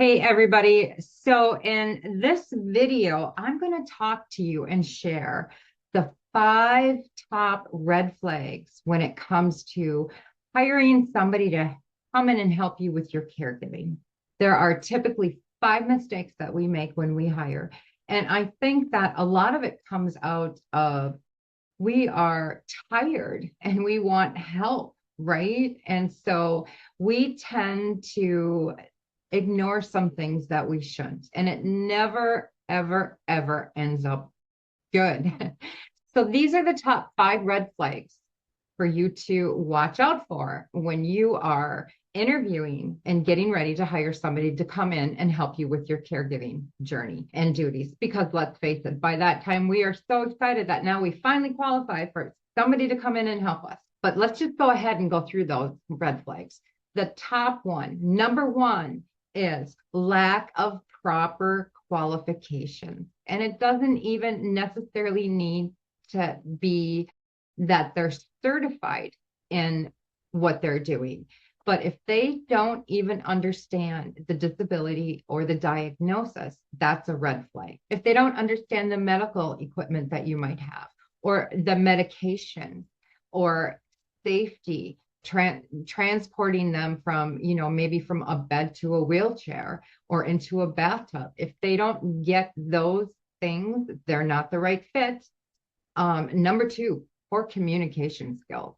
Hey everybody. So in this video, I'm going to talk to you and share the 5 top red flags when it comes to hiring somebody to come in and help you with your caregiving. There are typically 5 mistakes that we make when we hire. And I think that a lot of it comes out of we are tired and we want help, right? And so we tend to ignore some things that we shouldn't. And it never, ever, ever ends up good. So these are the top 5 red flags for you to watch out for when you are interviewing and getting ready to hire somebody to come in and help you with your caregiving journey and duties. Because let's face it, by that time, we are so excited that now we finally qualify for somebody to come in and help us. But let's just go ahead and go through those red flags. The top one, number one, is lack of proper qualifications. And it doesn't even necessarily need to be that they're certified in what they're doing. But if they don't even understand the disability or the diagnosis, that's a red flag. If they don't understand the medical equipment that you might have, or the medication, or safety, transporting them from, maybe from a bed to a wheelchair or into a bathtub. If they don't get those things, they're not the right fit. Number two, poor communication skills.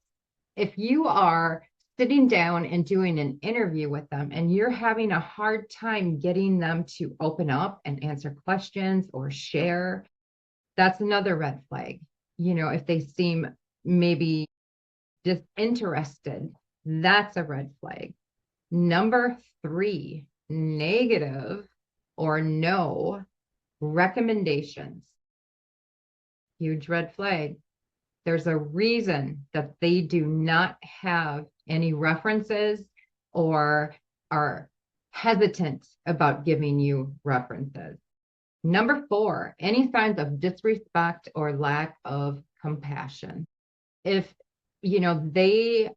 If you are sitting down and doing an interview with them and you're having a hard time getting them to open up and answer questions or share, that's another red flag. If they seem maybe disinterested, that's a red flag. Number three, negative or no recommendations. Huge red flag. There's a reason that they do not have any references or are hesitant about giving you references. Number four, any signs of disrespect or lack of compassion. If they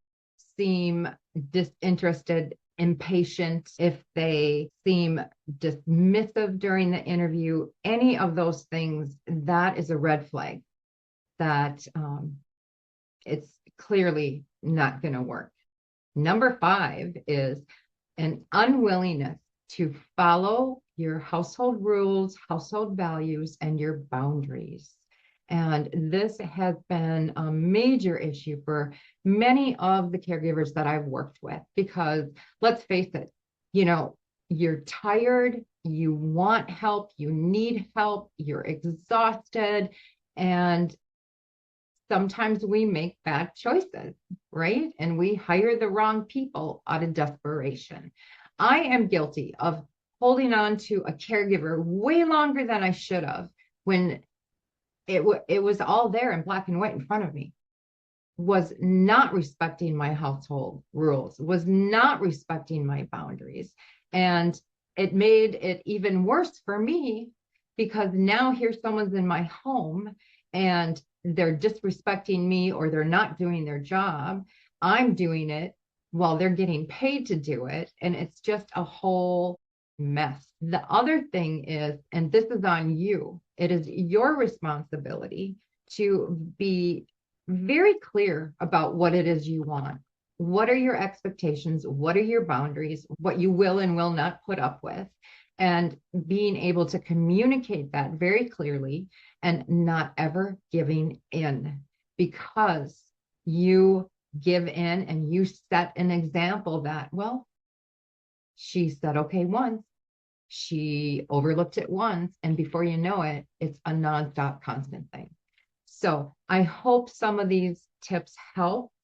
seem disinterested, impatient, if they seem dismissive during the interview, any of those things, that is a red flag that it's clearly not going to work. Number five is an unwillingness to follow your household rules, household values, and your boundaries. And this has been a major issue for many of the caregivers that I've worked with, because let's face it, you're tired, you want help, you need help, you're exhausted, and sometimes we make bad choices, right? And we hire the wrong people out of desperation. I am guilty of holding on to a caregiver way longer than I should have when it was all there in black and white in front of me, was not respecting my household rules, was not respecting my boundaries. And it made it even worse for me, because now here someone's in my home and they're disrespecting me, or they're not doing their job. I'm doing it while they're getting paid to do it. And it's just a whole mess. The other thing is, and this is on you, it is your responsibility to be very clear about what it is you want. What are your expectations? What are your boundaries? What you will and will not put up with? And being able to communicate that very clearly and not ever giving in, because you give in and you set an example that, well, she said okay once, she overlooked it once, and before you know it, it's a nonstop constant thing. So I hope some of these tips helped.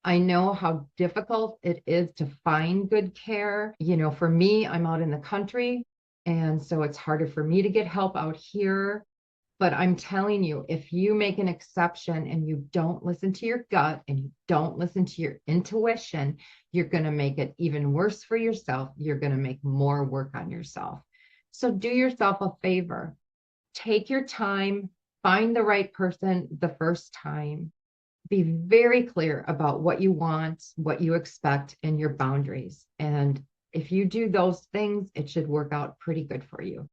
I know how difficult it is to find good care. For me, I'm out in the country, and so it's harder for me to get help out here. But I'm telling you, if you make an exception and you don't listen to your gut and you don't listen to your intuition, you're going to make it even worse for yourself. You're going to make more work on yourself. So do yourself a favor. Take your time, find the right person the first time. Be very clear about what you want, what you expect, and your boundaries. And If you do those things, it should work out pretty good for you.